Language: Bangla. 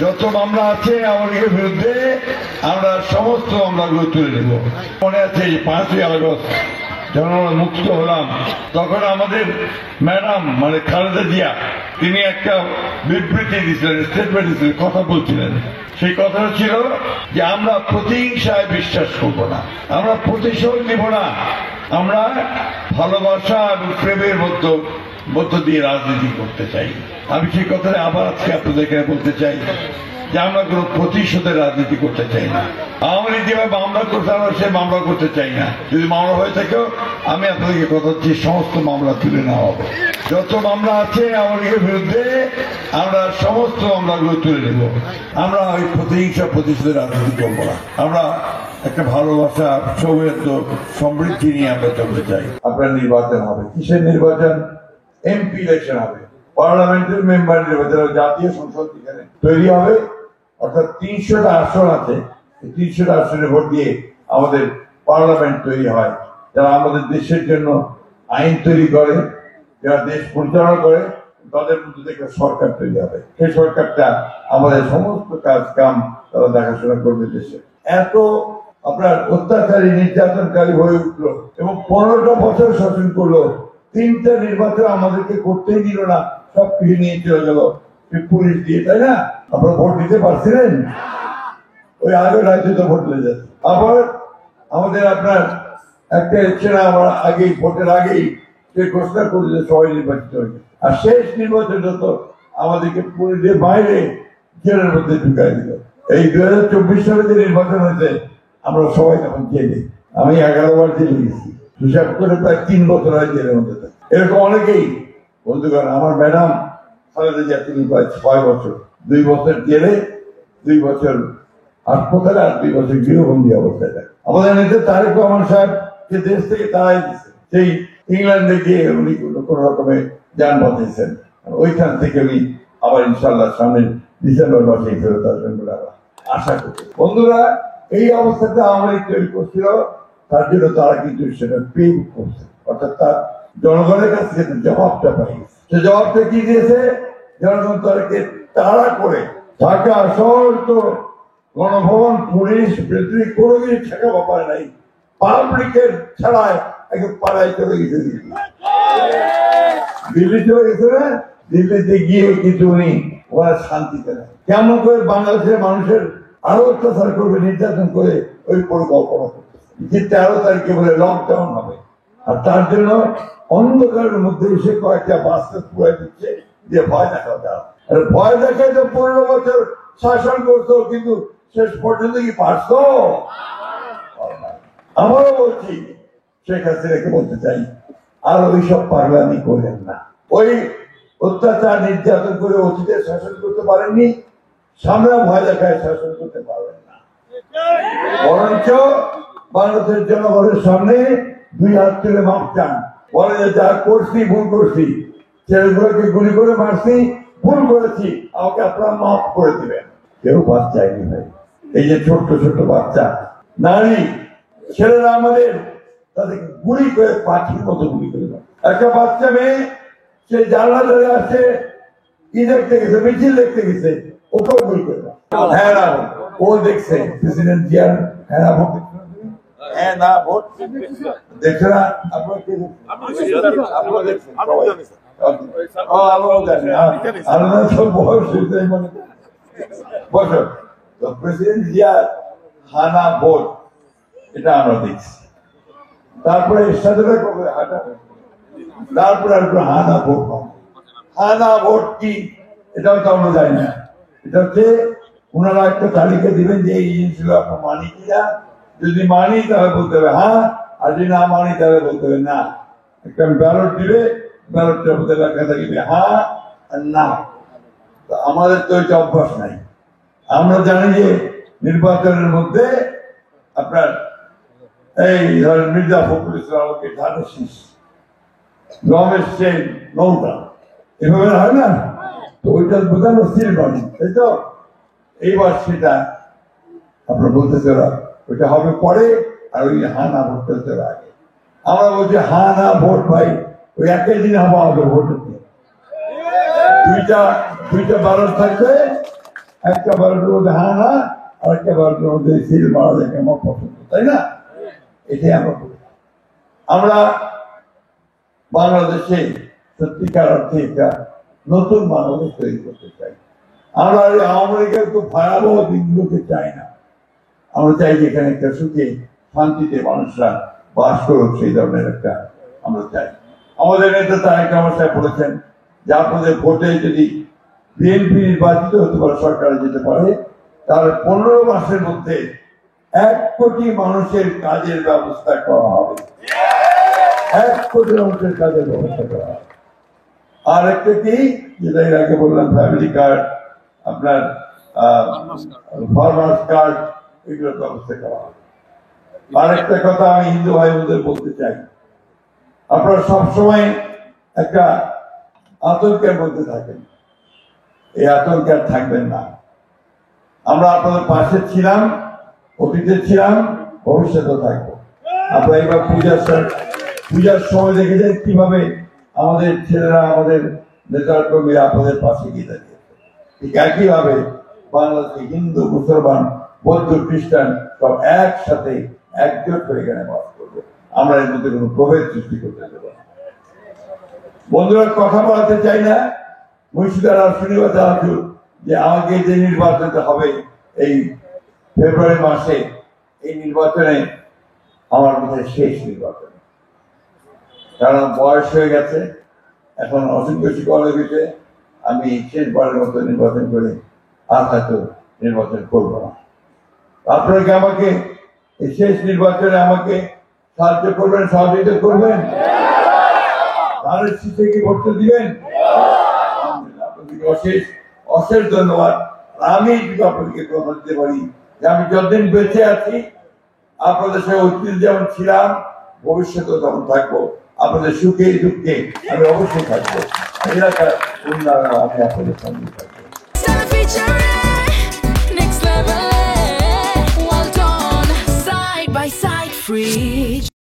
যত মামলা আছে আওয়ামী লীগের বিরুদ্ধে আমরা সমস্ত মামলাগুলো তুলে নেব। মনে আছে 5ই আগস্ট যখন আমরা মুক্ত হলাম, তখন আমাদের ম্যাডাম মানে খালেদা জিয়া তিনি একটা বিবৃতি দিয়েছিলেন, স্টেটমেন্ট দিয়েছিলেন, কথা বলছিলেন। সেই কথাটা ছিল যে আমরা প্রতিহিংসায় বিশ্বাস করব না, আমরা প্রতিশোধ নিব না, আমরা ভালোবাসা এবং প্রেমের মধ্য দিয়ে রাজনীতি করতে চাই। আমি সেই কথাটা আবার আজকে আপনাদেরকে বলতে চাই যে আমরা কোনো প্রতিশোধের রাজনীতি করতে চাই না। আওয়ামী লীগ যেভাবে মামলা করতে আমরা সে মামলা করতে চাই না। যদি মামলা হয়ে থাকেও আমি আপনাদেরকে কথা দিচ্ছি সমস্ত মামলা তুলে নেওয়া হবে। যত মামলা আছে আওয়ামী লীগের বিরুদ্ধে আমরা সমস্ত মামলাগুলো তুলে নেব। আমরা ওই প্রতিহিংসা প্রতিশোধের রাজনীতি করবো না। আমরা একটা ভালোবাসা, সৌহার্দ্য, সমৃদ্ধি নিয়ে আমরা চলতে চাই। আপনার নির্বাচন হবে, কিসের নির্বাচন? এমপি ইলেকশন হবে, পার্লামেন্টের মেম্বার নির্বাচন, জাতীয় সংসদ এখানে তৈরি হবে। অর্থাৎ 300টা আসন আছে, 300টা আসনে ভোট দিয়ে আমাদের পার্লামেন্ট তৈরি হয়। যারা আমাদের দেশের জন্য আইন তৈরি করে, যারা দেশ পরিচালনা করে, তাদের মধ্যে থেকে সরকার তৈরি হবে। সেই সরকারটা আমাদের সমস্ত কাজ কাম তারা দেখাশোনা করবে দেশে। এত আপনার অত্যাচারী নির্যাতনকারী হয়ে উঠলো এবং 15টা বছর শাসন করলো, 3টা নির্বাচন আমাদেরকে করতেই দিল না, সব কিছু নিয়ে চলে গেল পুলিশ দিয়ে, তাই না? আপনারা ভোট দিতে পারছিলেন? ওই আগের রাজ্যে তো ভোট দিতে যাচ্ছে। আবার আমাদের আপনার একটা ইলেকশন আমরা আগেই, ভোটের আগেই সে ঘোষণা করলে সবাই নির্বাচিত হয়েছে। আর শেষ নির্বাচন তো আমাদেরকে পুলিশের বাইরে জেলের মধ্যে ঢুকাই দিল। এই 2024 সালে যে নির্বাচন হয়েছে আমরা সবাই তখন জেলে, আমি 11 বার জেলে গেছি, হিসাব করে প্রায় 3 বছর হয় জেলের মধ্যে থাকে। এরকম অনেকেই বন্ধুগণ, আমার ম্যাডাম খালেদা জিয়া তিনি প্রায় 6 বছর, 2 বছর জেলে, 2 বছর হাসপাতালে, আর 2 বছর গৃহবন্দী অবস্থায় থাকে। আমাদের নেতা তারেক রহমান সাহেব যে দেশ থেকে তারাই দিচ্ছে, সেই ইংল্যান্ডে গিয়ে উনি কোন রকমে যান বাঁচিয়েছেন, ওইখান থেকে উনি আবার ইনশাল্লাহ সামনের ডিসেম্বর মাসে ফেরত আসবেন বলে আমরা আশা করছি। বন্ধুরা, এই অবস্থাতে আওয়ামী লীগ তৈরি করছিল, তার জন্য তারা কিন্তু সেটা পে করছে, অর্থাৎ তার জনগণের কাছ থেকে জবাবটা পাই। সে জবাবটা কি দিয়েছে? জনগণ তাদেরকে তাড়া করে ঢাকা শহর তো গণভবন, পুলিশ, মিলিটারি কোনো কিছু ঠেকাবো পারে নাই, পাবলিকের ছাড়ায় একদম পাড়ায় চলে গেছে, দিল্লি চলে গেছে না? দিল্লিতে গিয়ে কিন্তু উনি ওরা শান্তিতে নেয়। কেমন করে বাংলাদেশের মানুষের আরো অত্যাচার করবে, নির্যাতন করে ওই পরিকল্পনা করতে, যে 13 তারিখে বলে লকডাউন হবে। আর তার জন্য অন্ধকারের মধ্যে এসে কয়েকটা বাস্কেট পুড়ে দিচ্ছে, যে ভয় দেখা যায়। আর ভয় দেখায় তো 15 বছর শাসন করতো, কিন্তু শেষ পর্যন্ত কি পারতো? আমারও বলছি, শেখ হাসিনাকে বলতে চাই, আর ওইসব পাগলামি করেন না। ওই অত্যাচার নির্যাতন করে অতীতে শাসন করতে পারেননি, সামনে ভয় দেখায় শাসন করতে পারবেন না। বরঞ্চ বাংলাদেশের জনগণের সামনে 2 হাত তুলে মাপ চান, বলে যে যা করছি ভুল করছি, ছেলেগুলোকে গুলি করে মারছি, ভুল করেছি, আমাকে আপনারা মাফ করে দিবেন। কেউ বাদ চায়নি ভাই। এই যে ছোট্ট ছোট্ট বাচ্চা, নারী, ছেলেরা আমাদের, তাদেরকে গুলি করে পাখির মতো গুলি করে দেয়। একটা বাচ্চা মেয়ে, সে জানলা ধরে আসছে, কি দেখতে গেছে, মিছিল দেখতে গেছে, ওকেও গুলি করে দেয়। হ্যাঁ না, ও দেখছে প্রেসিডেন্ট জিয়ার হ্যাঁ না ভোট, হ্যাঁ না ভোট দেখছে না? আপনারা কি আপনারা দেখছেন? আমরা সব বয়স মানে বছর তো প্রেসিডেন্ট জিয়ার হানা ভোট, এটা আমরা দেখছি। তারপরে এরশাদের কবে হাঁটা, তারপরে আর হানা ভোট হয়। হানা ভোট কি এটাও তো আমরা জানি না। এটা হচ্ছে ওনারা একটা তালিকা দিবেন যে এই জিনিসগুলো আপনার মানি কিনা, যদি মানি তাহলে বলতে হবে হ্যাঁ, আর যদি না মানি তাহলে বলতে হবে না। একটা ব্যালট দিবে, ব্যালটটার মধ্যে লেখা থাকবে হ্যাঁ আর না। তো আমাদের তো এটা অভ্যাস নাই। আমরা জানি যে নির্বাচনের মধ্যে আপনার এই ধরেন মির্জা ফখরুল ইসলামকে ধানের শীষ, রমেশ সেন নৌকা, এভাবে হয় না? তো ওইটার বোঝানো সিল বানি, তাই তো? এইবার সেটা আপনার বলতেছে ওইটা হবে পরে, আর ওই হা না ভোট করতে আগে। আমরা বলছি হা না ভোট ভাই ওই একই দিন হওয়া হবে ভোট, দুইটা ব্যালট থাকবে, একটা বারোটার মধ্যে হানা আর একটা বারোটার মধ্যে সিল মারা দেখে আমার পছন্দ, তাই না? এটাই আমরা করি। আমরা বাংলাদেশে সত্যিকার অর্থে একটা নতুন বাংলাদেশ তৈরি করতে চাই। আমরা আওয়ামী লীগের খুব ভয়াবহ দিনগুলোকে চাই না। আমরা চাই যে এখানে একটা সুখে শান্তিতে মানুষরা বাস করুক, সেই ধরনের একটা আমরা চাই। আমাদের নেতা তারেক রহমান সাহেব বলেছেন যে আপনাদের ভোটে যদি বিএনপি নির্বাচিত হতে পারে, সরকারে যেতে পারে, তাহলে 15 মাসের মধ্যে 1 কোটি মানুষের কাজের ব্যবস্থা করা হবে। 1 কোটি মানুষের কাজের ব্যবস্থা করা হবে। আর একটা কি, যেটা এর আগে বললাম, ফ্যামিলি কার্ড, আপনার ফার্মার্স কার্ড, এগুলোর ব্যবস্থা করা হবে। আর একটা কথা আমি হিন্দু ভাই বোনদের বলতে চাই, আপনারা সবসময় একটা আতঙ্কের মধ্যে থাকেন, এই আতঙ্কে আর থাকবেন না। আমরা আপনাদের পাশে ছিলাম, অতীতে ছিলাম, ভবিষ্যতে থাকবো। আপনারা এবার পূজার সময় দেখেছেন কিভাবে আমাদের ছেলেরা, আমাদের নেতার কর্মীরা আপনাদের পাশে গিয়ে দাঁড়িয়েছে। ঠিক একইভাবে বাংলাদেশে হিন্দু, মুসলমান, বৌদ্ধ, খ্রিস্টান সব একসাথে একজোট হয়ে এখানে বাস করবে। আমরা এর মধ্যে কোনো প্রভেদ সৃষ্টি করতে দেব না। বন্ধুরা, কথা বলাতে চাই না, মুর্শিদার আর শনিবার জানাচ্ছু যে আমাকে যে নির্বাচনটা হবে এই ফেব্রুয়ারি মাসে, এই নির্বাচনে আমার মধ্যে শেষ নির্বাচন। কারণ বয়স হয়ে গেছে, এখন অসুখ বেশি করা গেছে, আমি শেষবারের মতো নির্বাচন করে আর হয়তো নির্বাচন করবো না। আপনারা কি আমাকে এই শেষ নির্বাচনে আমাকে সাহায্য করবেন, সহযোগিতা করবেন? ধানের শীতে কি ভোট দিবেন? আপনাদেরকে অশেষ অশেষ ধন্যবাদ। আমি যদি আপনাদেরকে কথা দিতে পারি যে আমি যতদিন বেঁচে আছি আপনাদের সঙ্গে অতীত যেমন ছিলাম, ভবিষ্যতেও তেমন থাকবো। আপনাদের সুখে দুঃখে আমি অবশ্যই থাকবো। এলাকার উন্নয়ন আমি আপনাদের সঙ্গে থাকবো। Next level, well done, side by side, free.